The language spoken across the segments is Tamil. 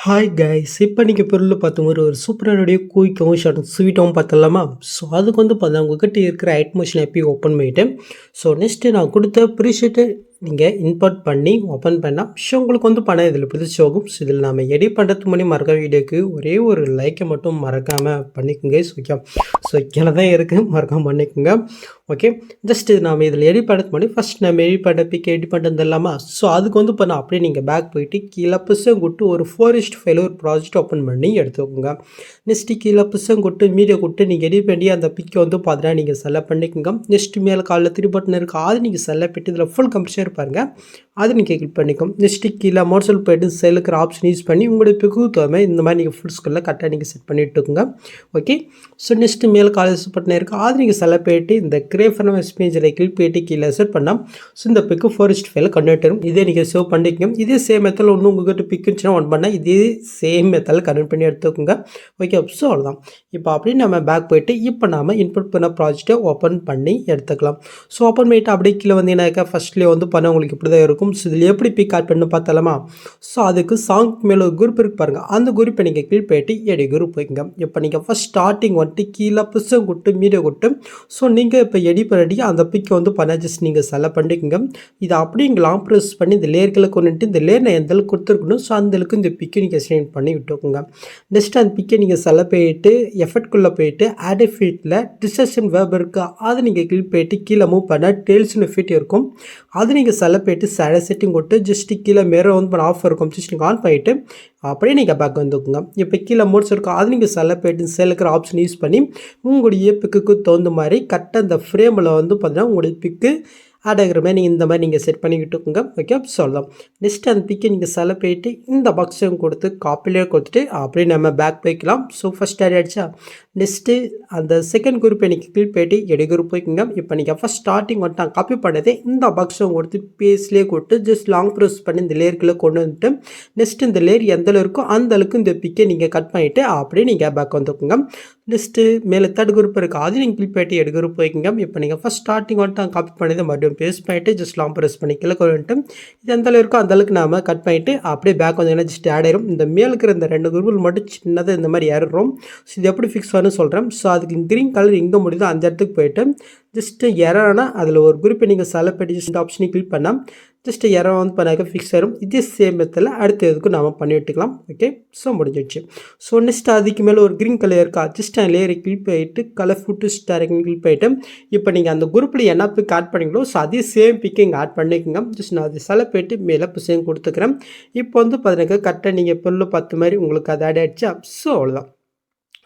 ஹாய் கைஸ் இப்போ நீங்கள் பொருள் பார்த்த மாதிரி ஒரு சூப்பரானுடைய குயிக்காகவும் ஷார்ட் ஸ்வீட்டாகவும் பார்த்தலாமா. ஸோ அதுக்கு பார்த்தா உங்ககிட்ட இருக்கிற ஐட்மோஷன் ஆப்பி ஓப்பன் பண்ணிவிட்டு ஸோ நெக்ஸ்ட்டு நான் கொடுத்த ப்ரீஷீட்டை நீங்கள் இம்போர்ட் பண்ணி ஓப்பன் பண்ணால் உங்களுக்கு பணம் இதில் பிடிச்சோகும். ஸோ இதில் நம்ம எடிட் பண்ணுறதுக்கு முன்னாடி மறக்க வீடியோக்கு ஒரே ஒரு லைக்கை மட்டும் மறக்காமல் பண்ணிக்கோங்க. ஓகே, ஸோ கீழே தான் இருக்குது, மறக்காமல் பண்ணிக்கோங்க. ஓகே, ஜஸ்ட்டு நாம் இதில் எடிட் பண்ணுறதுக்கு முன்னாடி ஃபஸ்ட் நம்ம எடிட் பண்ண பிக் எடிட் பண்ணுறது இல்லாமல் ஸோ அதுக்கு பண்ண அப்படியே நீங்கள் பேக் போயிட்டு கீழே புஷம் கொட்டு ஒரு 4:5 ஒரு ப்ராஜெக்ட் ஓப்பன் பண்ணி எடுத்துக்கோங்க. நெக்ஸ்ட்டு கீழே புஷம் கொட்டு மீடியா கொட்டு நீங்கள் எடிட் பண்ணி அந்த பிக்கை பார்த்தீங்கன்னா நீங்கள் செலக்ட் பண்ணிக்கோங்க. நெக்ஸ்ட்டு மேலே காலில் 3 பட்டன் இருக்குது, அது நீங்கள் செலக்ட் பண்ணிட்டு இதில் ஃபுல் கம்ப்யூட்டர் பாருங்கள், அது நீங்கள் கிளிக் பண்ணிக்கும். நெக்ஸ்ட்டு கீழே மோட்சல் போய்ட்டு செல்லுக்கிற ஆப்ஷன் யூஸ் பண்ணி உங்களுடைய பிக்கு தவிர இந்த மாதிரி நீங்கள் ஃபுல் ஸ்கில்ல கரெக்டாக நீங்கள் செட் பண்ணிட்டுருக்குங்க. ஓகே, ஸோ நெக்ஸ்ட்டு மேலே காலேஜ் பட்டன் இருக்குது, அது நீங்கள் செலக்ட் பண்ணிட்டு இந்த கிரேஃப் பண்ண பேஜில் கிளிக் பண்ணிட்டு கீழே செட் பண்ணால் ஸோ இந்த பிக்கு 4:5 கன்வெர்ட் ஆகும். இதே நீங்கள் சேவ் பண்ணிக்கோங்க. இதே சேம் மெத்தடில் ஒன்று உங்கள்கிட்ட பிக்குச்சுன்னா ஒன் பண்ணால் இதே சேம் மெத்தடில் கன்வெர்ட் பண்ணி எடுத்துக்கோங்க. ஓகே, ஸோ அவ்வளோதான். இப்போ அப்படியே நம்ம பேக் போயிட்டு இப்போ நாம் இன்புட் பண்ண ப்ராஜெக்டை ஓப்பன் பண்ணி எடுத்துக்கலாம். ஸோ ஓப்பன் பண்ணிவிட்டு அப்படியே கீழே வந்தீங்கன்னாக்கா ஃபஸ்ட்லேயே பண்ண உங்களுக்கு இப்படி தான் இருக்கும். ஸோ இதில் எப்படி பிக் ஆட் பண்ணு பார்த்தலாமா. ஸோ அதுக்கு சாங் மேலே ஒரு குரூப் இருக்குது பாருங்கள், அந்த குரூப்பை நீங்கள் கிளிக் பண்ணிட்டு எடி குரூப் போய்க்குங்க. இப்போ நீங்கள் ஃபஸ்ட் ஸ்டார்டிங் கீழே புஷம் கொட்டு மீடியா கொட்டு ஸோ நீங்கள் இப்போ எடி பண்ணி அந்த பிக்கை பண்ண ஜஸ்ட் நீங்கள் செலக்ட் பண்ணிக்கோங்க. இதை அப்படியே இங்கே லாங் ப்ரெஸ் பண்ணி இந்த லேயர்களை கொண்டுட்டு இந்த லேயர் நான் எந்த அளவுக்கு கொடுத்துருக்கணும் ஸோ அந்தளவுக்கு இந்த பிக்கை நீங்கள் செலக்ட் பண்ணி விட்டுக்கோங்க. நெக்ஸ்ட் அந்த பிக்கை நீங்கள் செலக்ட் பண்ணிட்டு எஃபெக்ட்குள்ளே போயிட்டு ஆட் எஃபெக்ட்டில் டிஸ்கஷன் வேர்ப் இருக்குது, அதை நீங்கள் கிளிக் பண்ணிட்டு கீழே மூவ் பண்ண டெயில்ஸ்னு எஃபெக்ட் இருக்கும், அது நீங்கள் செலக்ட் பண்ணிட்டு செட்டிங் கொட்டு ஜஸ்ட்டு கீழே மேலே பண்ண ஆஃப் இருக்கும், ஜஸ்ட் நீங்கள் ஆன் பண்ணிவிட்டு அப்படியே நீங்கள் பேக் வந்துக்குங்க. இப்போ கீழே மோட்ஸ் இருக்கும், அது நீங்கள் செலக்ட் பண்ணிட்டு செல்லுக்கிற ஆப்ஷன் யூஸ் பண்ணி உங்களுடைய பிக்குக்கு தகுந்த மாதிரி கரெக்டாக அந்த ஃப்ரேமில் பார்த்தீங்கன்னா உங்களுடைய பிக்கு ஆட் ஆகிற மாதிரி நீங்கள் இந்த மாதிரி நீங்கள் செட் பண்ணிக்கிட்டுக்குங்க. ஓகே, சொல்லலாம். நெக்ஸ்ட் அந்த பிக்கை நீங்கள் செலக்ட் பண்ணிட்டு இந்த பாக்ஸையும் கொடுத்து காப்பிலே கொடுத்துட்டு அப்படியே நம்ம பேக் போய்க்கலாம். ஸோ ஃபஸ்ட் ஆட் ஆகிடுச்சா. நெக்ஸ்ட்டு அந்த செகண்ட் குரூப்பை நீங்கள் கிளிக் பண்ணிட்டு எடி குரூப் போய்க்குங்க. இப்போ நீங்கள் ஃபஸ்ட் ஸ்டார்டிங் நான் காப்பி பண்ணதே இந்த பாக்ஸும் கொடுத்து பேஸ்லேயே கொடுத்து ஜஸ்ட் லாங் ப்ரெஸ் பண்ணி இந்த லேயருக்குள்ளே கொண்டு வந்துட்டு நெக்ஸ்ட் இந்த லேயர் எந்த இருக்கோ அந்த அளவுக்கு இந்த பிக்கை நீங்கள் கட் பண்ணிவிட்டு அப்படியே நீங்கள் பேக் வந்துக்குங்க. நெக்ஸ்ட்டு மேலே தேர்ட் குரூப் இருக்குது, அது நீங்கள் கிளிக் பண்ணிட்டு எடி குரூப் போய்க்குங்க. இப்போ நீங்கள் ஃபஸ்ட் ஸ்டார்டிங் காப்பி பண்ணதை மறுபடியும் பேஸ்ட் பண்ணிவிட்டு ஜஸ்ட் லாங் ப்ரெஸ் பண்ணி கீழே கொண்டு இது எந்த இருக்கோ அந்த அளவுக்கு நாம் கட் பண்ணிவிட்டு அப்படியே பேக் வந்தீங்கன்னா ஜஸ்ட் ஆட் ஆயிரும். இந்த மேலே இருக்கிற இந்த 2 குரூப்பில் மட்டும் சின்னதாக இந்த மாதிரி ஏறுறோம். ஸோ இது எப்படி ஃபிக்ஸ் பண்ணு சொல்கிறேன். ஸோ அதுக்கு க்ரீன் கலர் எங்கே முடியுதோ அந்த இடத்துக்கு போய்ட்டு ஜஸ்ட்டு எரர்னா அதில் ஒரு குரூப்பை நீங்கள் செலக்ட் பண்ணி ஜஸ்ட் ஆப்ஷனை கிளிக் பண்ணால் ஜஸ்ட் எரர் பண்ணாக்க ஃபிக்ஸ் ஆயிரும். இதே சேம் மெத்தடில் அடுத்த இதுக்கும் நாம் பண்ணி விட்டுக்கலாம். ஓகே, ஸோ முடிஞ்சிடுச்சு. ஸோ நெக்ஸ்ட் அதுக்கு மேலே ஒரு க்ரீன் கலர் இருக்கா, ஜஸ்ட் அந்த லேயரை கிளிக் பண்ணிட்டு கலர் ஃபுட்டு ஸ்டாரிங் கிளிக் பண்ணிட்டு இப்போ நீங்கள் அந்த குரூப்பில் என்ன பிக் ஆட் பண்ணிங்களோ ஸோ அதே சேம் பிக்கை இங்கே ஆட் பண்ணிக்கோங்க. ஜஸ்ட் நான் அதை செலக்ட் பண்ணிட்டு மேலே புஷையும் கொடுத்துக்கிறேன். இப்போ பார்த்தீங்கன்னா கரெக்டாக நீங்கள் பொருள் பார்த்த மாதிரி உங்களுக்கு அது ஆட் ஆகிடுச்சா. ஸோ அவ்வளோதான்.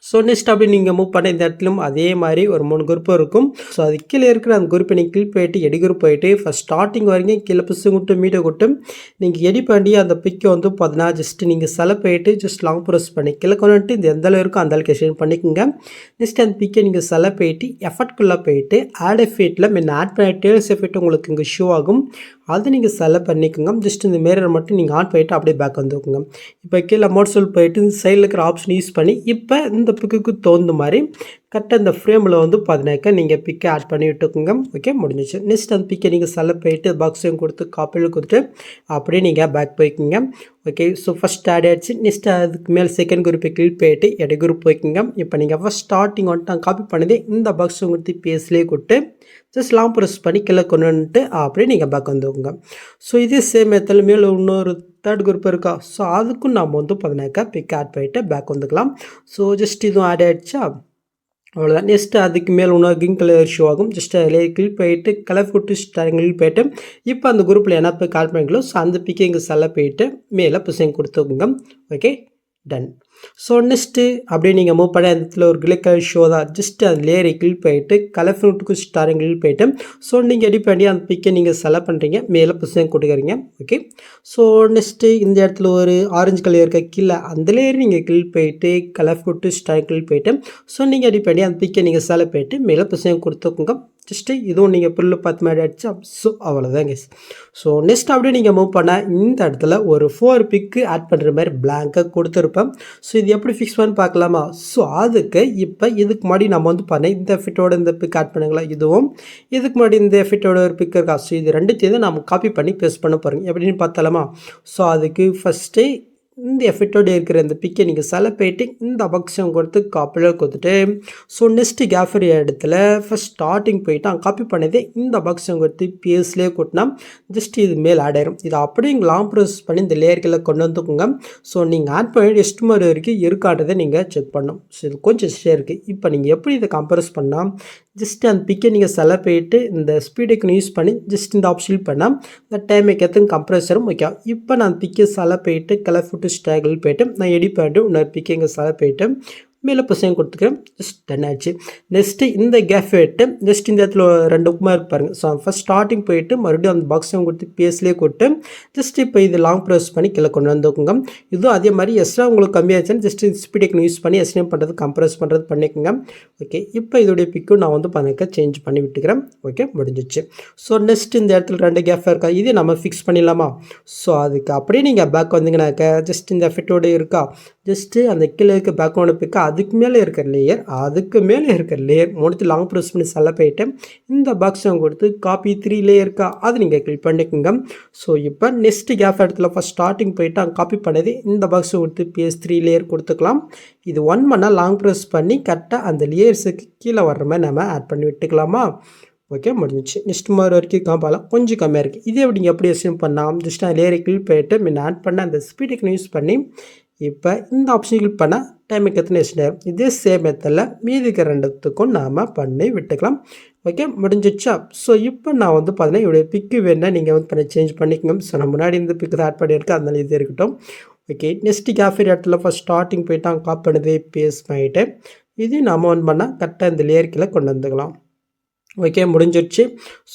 ஸோ நெக்ஸ்ட் அப்படி நீங்கள் மூவ் பண்ண இந்த இடத்துலையும் அதே மாதிரி ஒரு 3 குரூப் இருக்கும். ஸோ அது கீழே இருக்கிற அந்த குரூப்பை நீங்கள் கிளிக் போயிட்டு எடி குரூப் போயிட்டு ஃபஸ்ட் ஸ்டார்டிங் வரைக்கும் கீழே புஷம் கொட்டு மீட்டை கொட்டு நீங்கள் எடி பண்ணி அந்த பிக்கை பார்த்தீங்கன்னா ஜஸ்ட்டு நீங்கள் செலக்ட் போயிட்டு ஜஸ்ட் லாங் ப்ரெஸ் பண்ணி கீழே கொண்டு இந்த எந்த அளவு இருக்கோ அந்த அளவுக்கு எக்ஸ்டெண்ட் பண்ணிக்கோங்க. நெக்ஸ்ட் அந்த பிக்கை நீங்கள் செலக்ட் போயிட்டு எஃபெக்ட்குள்ளே போயிட்டு ஆட் எஃபெக்ட்டில் முன்ன ஆட் பண்ண டேல்ஸ் எஃபெக்ட் உங்களுக்கு இங்கே ஷோ ஆகும், அது நீங்கள் செலக்ட் பண்ணிக்கோங்க. ஜஸ்ட் இந்த மிரர் மட்டும் நீங்கள் ஆன் பண்ணிவிட்டு அப்படியே பேக் வந்துக்குங்க. இப்போ கீழே மோட்ஸில் போயிட்டு சைடில் இருக்கிற ஆப்ஷன் யூஸ் பண்ணி இப்போ இந்த பிக்குக்கு தகுந்த மாதிரி கரெக்டாக இந்த ஃப்ரேமில் பார்த்தீங்கன்னாக்கா நீங்கள் பிக்கை ஆட் பண்ணி விட்டுக்குங்க. ஓகே, முடிஞ்சிச்சு. நெக்ஸ்ட் அந்த பிக்கை நீங்கள் செலக்ட் போயிட்டு பாக்ஸையும் கொடுத்து காப்பியில் கொடுத்துட்டு அப்படியே நீங்கள் பேக் போய்க்குங்க. ஓகே, ஸோ ஃபஸ்ட் ஆட் ஆகிடுச்சு. நெக்ஸ்ட் அதுக்கு மேலே செகண்ட் குரூப்பை கிளிக் போயிட்டு எடி குரூப் போய்க்குங்க. இப்போ நீங்கள் ஃபஸ்ட் ஸ்டார்டிங் காப்பி பண்ணதே இந்த பாக்ஸும் கொடுத்து பேஸ்லேயே கொடுத்து ஜஸ்ட் லாங் ப்ரெஸ் பண்ணி கீழே கொண்டு வந்துட்டு அப்படியே நீங்கள் பேக் வந்துக்குங்க. ஸோ இதே சேம் மெத்தடில் மேலே இன்னொரு தேர்ட் குரூப் இருக்கா, ஸோ அதுக்கும் நாம் பார்த்தீங்கன்னாக்கா பிக் ஆட் பண்ணிவிட்டு பேக் வந்துக்கலாம். ஸோ ஜஸ்ட் இதுவும் ஆட் ஆகிடுச்சா, அவ்வளோதான். நெக்ஸ்ட்டு அதுக்கு மேலே இன்னொரு க்ரீன் கலர் ஷோ ஆகும். ஜஸ்ட் அதில் கிளிக் போயிட்டு கலர் ஃபுட்டு ஸ்டாரிங் கிளிக் போயிட்டு இப்போ அந்த குரூப்பில் என்ன போய் கால் பண்ணிங்களோ ஸோ அந்த பிக்கை இங்கே செலக்ட் போயிட்டு மேலே புஷிங் கொடுத்துக்குங்க. Okay, done. ஸோ நெக்ஸ்ட்டு அப்படியே நீங்கள் மூவ் பண்ண இடத்துல ஒரு கிளிக் கலர் ஷோ தான், ஜஸ்ட் அந்த லேயரை கிளிக் போயிட்டு கலர் ஃபுட்டுக்கு ஸ்டாரிங் கிளிக் போயிட்டு ஸோ நீங்கள் எடி பண்ணி அந்த பிக்கை நீங்கள் செலக்ட் பண்ணுறீங்க, மேலே புஷிங் கொடுக்குறீங்க. ஓகே, ஸோ நெக்ஸ்ட்டு இந்த இடத்துல ஒரு ஆரஞ்சு கலர் இருக்க கீழே அந்த லேயர் நீங்கள் கிளிக் போயிட்டு கலர் ஃபுட்டு ஸ்டாரிங் கிளிக் போயிட்டு ஸோ நீங்கள் எடி பண்ணி அந்த பிக்கை நீங்கள் செலக்ட் போயிட்டு மேலே புஷிங் கொடுத்துக்குங்க. ஜஸ்ட்டு இதுவும் நீங்கள் பொருள் பார்த்து மாதிரி ஆகிடுச்சு. ஸோ அவ்வளோதான் கேஸ். ஸோ நெக்ஸ்ட் அப்படியே நீங்கள் மூவ் பண்ண இந்த இடத்துல ஒரு 4 பிக்கு ஆட் பண்ணுற மாதிரி பிளாங்காக கொடுத்துருப்பேன். ஸோ இது எப்படி ஃபிக்ஸ் பண்ணி பார்க்கலாமா. ஸோ அதுக்கு இப்போ இதுக்கு முன்னாடி நம்ம பண்ண இந்த எஃபெக்டோட இந்த பிக் ஆட் பண்ணுங்களா, இதுவும் இதுக்கு முன்னாடி இந்த எஃபெக்டோட ஒரு பிக் இருக்கா. ஸோ இது ரெண்டுத்தையும் நம்ம காப்பி பண்ணி பேஸ்ட் பண்ண போகிறோம் எப்படின்னு பார்த்தலாமா. ஸோ அதுக்கு ஃபஸ்ட்டு இந்த எஃபெக்டோடு இருக்கிற இந்த பிக்கை நீங்கள் செலக்ட் பண்ணிட்டு இந்த பக்ஸம் கொடுத்து காப்பியில் கொடுத்துட்டு ஸோ நெக்ஸ்ட்டு கேஃபரி இடத்துல ஃபஸ்ட் ஸ்டார்டிங் போயிட்டு அங்கே காப்பி பண்ணதே இந்த பக்ஸம் கொடுத்து பிஎஸ்லேயே கொடுத்தனா ஜஸ்ட் இது மேல் ஆட் ஆயிரும். இதை அப்படியே இங்கே லாங் ப்ரோசஸ் பண்ணி இந்த லேயர்களை கொண்டு வந்துக்கோங்க. ஸோ நீங்கள் ஆட் பண்ணி எஸ்டிமேட் வரைக்கும் இருக்கான்றதை நீங்கள் செக் பண்ணணும். ஸோ இது கொஞ்சம் எக்ஸ்ட்ரா இருக்குது. இப்போ நீங்கள் எப்படி இதை கம்ப்ரஸ் பண்ணால் ஜஸ்ட் அந்த பிக்கை நீங்கள் செலக்ட் பண்ணிட்டு இந்த ஸ்பீடுக்கு யூஸ் பண்ணி ஜஸ்ட் இந்த ஆப்ஷன் பண்ணால் இந்த டைமுக்கு எத்தனை கம்ப்ரஸரும் ஓகே. இப்போ நான் பிக்கை செலக்ட் பண்ணிட்டு கலர் ஃபுட்டு ஸ்டாகில் போய்ட்டு நான் எடிட் பண்ணிட்டு இன்னொரு பிக்கை இங்கே செலக்ட் பண்ணிட்டு மேலே பசங்க கொடுத்துக்கிறேன். ஜஸ்ட் 10 ஆச்சு. நெக்ஸ்ட்டு இந்த கேஃப் எடுத்து ஜஸ்ட் இந்த இடத்துல 2 உப்புமா இருப்பாருங்க. ஸோ ஃபஸ்ட் ஸ்டார்டிங் போயிட்டு மறுபடியும் அந்த பாக்ஸை கொடுத்து பேஸ்லேயே கொடுத்து ஜஸ்ட் இப்போ இது லாங் ப்ரெஸ் பண்ணி கீழே கொண்டு வந்துக்கோங்க. இதுவும் அதே மாதிரி எக்ஸ்ட்ரா உங்களுக்கு கம்மியாச்சுன்னு ஜஸ்ட் ஸ்பீடுக்கு யூஸ் பண்ணி எஸ்டிமேட் பண்ணுறது கம்ப்ரஸ் பண்ணுறது பண்ணிக்கோங்க. ஓகே, இப்போ இதோடைய பிக்கும் நான் வந்து பண்ணிக்க சேஞ்ச் பண்ணி விட்டுக்கிறேன். ஓகே, முடிஞ்சிச்சு. ஸோ நெக்ஸ்ட் இந்த இடத்துல 2 கேஃபாக இருக்கா, இதே நம்ம ஃபிக்ஸ் பண்ணிடலாமா? ஸோ அதுக்கு அப்படியே நீங்கள் பேக் வந்தீங்கன்னாக்க ஜஸ்ட் இந்த எஃபெக்டோடு இருக்கா, ஜஸ்ட்டு அந்த கீழே இருக்க பேக்ரவுண்டை பிக்கா அதுக்கு மேலே இருக்கிற லேயர் மூணுத்து லாங் ப்ரெஸ் பண்ணி செலக்ட் பண்ணிட்டு இந்த பாக்ஸை கொடுத்து காப்பி 3 லேயர் இருக்கா அது நீங்கள் கிளிக் பண்ணிக்கோங்க. ஸோ இப்போ நெக்ஸ்ட் கேஃப் இடத்துல ஃபஸ்ட் ஸ்டார்டிங் போயிட்டு அங்கே காப்பி பண்ணது இந்த பாக்ஸை கொடுத்து PS3 லேயர் கொடுத்துக்கலாம். இது 1 பண்ணால் லாங் ப்ரெஸ் பண்ணி கரெக்டாக அந்த லேயர்ஸுக்கு கீழே வர்ற மாதிரி நம்ம ஆட் பண்ணி விட்டுக்கலாமா? ஓகே, முடிஞ்சிச்சு. நெக்ஸ்ட் மாதிரி வரைக்கும் காப்பாலாம் கொஞ்சம் கம்மியாக இருக்குது. இதே நீங்கள் எப்படி எஸ்டிமேட் பண்ணால் ஜஸ்ட் அந்த லேயரை கிளிக் பண்ணிட்டு முன்ன ஆட் பண்ண அந்த ஸ்பீடுக்கு யூஸ் பண்ணி இப்போ இந்த ஆப்ஷன் கிளிக் பண்ணால் டைமுக்கு எத்தனை எஸ்டிமேட் இதே சேம் மெத்தடில் மீதிக்கு 2த்துக்கும் நாம் பண்ணி விட்டுக்கலாம். ஓகே, முடிஞ்சிச்சா? ஸோ இப்போ நான் வந்து பார்த்தீங்கன்னா இவ்வளோ பிக்கு வேணா நீங்கள் வந்து பண்ணி சேஞ்ச் பண்ணிக்கோங்க. ஸோ நான் முன்னாடி இந்த பிக்கு தான் ஆட் பண்ணியிருக்கேன், அதனால இது இருக்கட்டும். ஓகே, நெக்ஸ்ட் கேஃபரி இடத்துல ஃபஸ்ட் ஸ்டார்டிங் போயிட்டு அங்கே காப்பி பண்ணதே பேஸ்ட் பண்ணிவிட்டு இதையும் நம்ம வந்து பண்ணால் கரெக்டாக இந்த லேயர்க்கில் கொண்டு வந்துக்கலாம். ஓகே, முடிஞ்சிடுச்சு.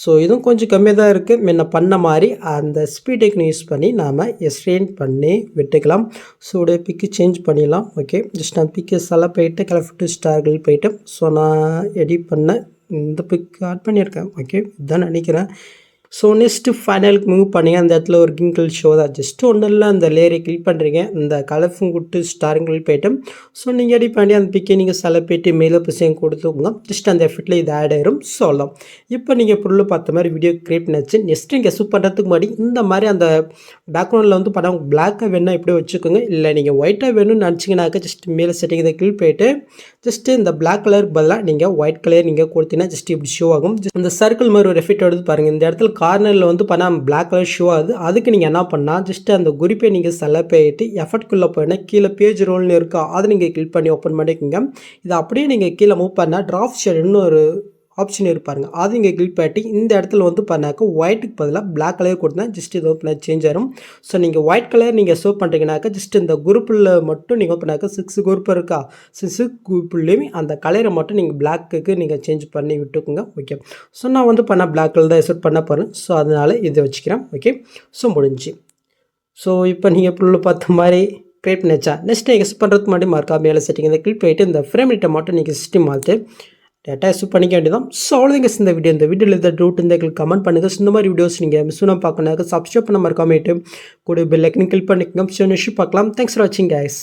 ஸோ இதுவும் கொஞ்சம் கம்மியாக தான் இருக்குது. முன்ன பண்ண மாதிரி அந்த ஸ்பீடுக்கு யூஸ் பண்ணி நாம் எஸ்ட்ரெயின் பண்ணி விட்டுக்கலாம். ஸோ உடைய பிக்கு சேஞ்ச் பண்ணிடலாம். ஓகே, ஜஸ்ட் நான் பிக்கு செலக்ட் போயிட்டு கலர் ஸ்டார்கள் போயிட்டு ஸோ நான் எடிட் பண்ண இந்த பிக் ஆட் பண்ணியிருக்கேன். ஓகே, இதுதான் நினைக்கிறேன். ஸோ நெக்ஸ்ட்டு ஃபைனலுக்கு மூவ் பண்ணிங்க அந்த இடத்துல ஒரு கிங்கிள் ஷோ தான். ஜஸ்ட் ஒன்றும் இல்லை, அந்த லேயரை கிளிக் பண்ணுறீங்க, இந்த கலர்ஃபும் கொடுத்து ஸ்டாரிங்கில் போய்ட்டு ஸோ நீங்கள் எடிட் பண்ணி அந்த பிக்கை நீங்கள் செலக்ட் போய்ட்டு மேலே பிசையும் கொடுத்துக்கோங்க. ஜஸ்ட் அந்த எஃபெக்டில் இது ஆட் ஆயிரும். சொல்லலாம் இப்போ நீங்கள் பொருள் பார்த்த மாதிரி வீடியோ கிரியேட் பண்ணிச்சு. நெக்ஸ்ட் நீங்கள் சூப் பண்ணுறதுக்கு முன்னாடி இந்த மாதிரி அந்த பேக்ரவுண்டில் வந்து பார்த்தா பிளாக்காக வேணும் இப்படியே வச்சுக்கோங்க. இல்லை நீங்கள் ஒயிட்டாக வேணும்னு நினச்சிங்கனாக்கா ஜஸ்ட் மேலே செட்டிங் இதை கிளிக் போய்ட்டு ஜஸ்ட்டு இந்த பிளாக் கலருக்கு பதிலாக நீங்கள் ஒயிட் கலர் நீங்கள் கொடுத்தீங்கன்னா ஜஸ்ட் இப்படி ஷோ ஆகும். இந்த சர்க்கிள் மாதிரி ஒரு எஃபெக்ட் எடுத்து பாருங்கள். இந்த இடத்துல கார்னரில் வந்து பண்ணால் பிளாக் கலர் ஷோ ஆகுது. அதுக்கு நீங்கள் என்ன பண்ணால் ஜஸ்ட் அந்த குறிப்பை நீங்கள் செலக்ட் பண்ணிட்டு எஃபெக்ட்குள்ளே போயினா கீழே பேஜ் ரோல்னு இருக்கா அதை நீங்கள் கிளிக் பண்ணி ஓப்பன் பண்ணிக்கோங்க. இதை அப்படியே நீங்கள் கீழே மூவ் பண்ணால் டிராஃப்ட் ஷேடுன்னு ஒரு ஆப்ஷன் இருப்பாருங்க, அது இங்கே கிளிக் பண்ணிட்டு இந்த இடத்துல வந்து பண்ணாக்க ஒயிட்டுக்கு பதிலாக பிளாக் கலர் கொடுத்தா ஜஸ்ட் இது பண்ண சேஞ்ச் ஆகும். ஸோ நீங்கள் ஒயிட் கலர் நீங்கள் ஷோ பண்ணுறீங்கனாக்கா ஜஸ்ட் இந்த குரூப்பில் மட்டும் நீங்கள் பண்ணாக்க 6 குரூப் இருக்கா, 6 குரூப்லேயுமே அந்த கலரை மட்டும் நீங்கள் பிளாக்குக்கு நீங்கள் சேஞ்ச் பண்ணி விட்டுக்குங்க. ஓகே, ஸோ நான் வந்து பண்ண பிளாக் கலர் தான் எக்ஸ்பெக்ட் பண்ண போகிறேன். ஸோ அதனால் இதை வச்சுக்கிறேன். ஓகே, ஸோ முடிஞ்சு. ஸோ இப்போ நீங்கள் பொருள் பார்த்த மாதிரி கிரியேட் பண்ணிச்சா நெக்ஸ்ட் நீங்கள் எக்ஸ்பெக்ட் பண்ணுறதுக்கு முன்னாடி மார்க்கா மேலே செட்டிங் இதை கிளிக் பண்ணிட்டு இந்த ஃப்ரேம் ரேட்டை மட்டும் நீங்கள் சிஸ்டம் மாற்று டேட்டா எக்ஸ்போர்ட் பண்ணிக்க வேண்டியதான். ஸோ அவ்வளோதாங்க இந்த வீடியோவில் இந்த டவுட் இந்த கமெண்ட் பண்ணுங்கள். இந்த மாதிரி வீடியோஸ் நீங்கள் மிஸ் பண்ண பார்க்கணும் சப்ஸ்கிரைப் பண்ண மறக்காமட்டு கூட பெல் ஐக்கன் கிளிக் பண்ணிக்கோங்க. ஸோ நெக்ஸ்ட் பார்க்கலாம். தேங்க்ஸ் ஃபார் வாட்சிங் கைஸ்.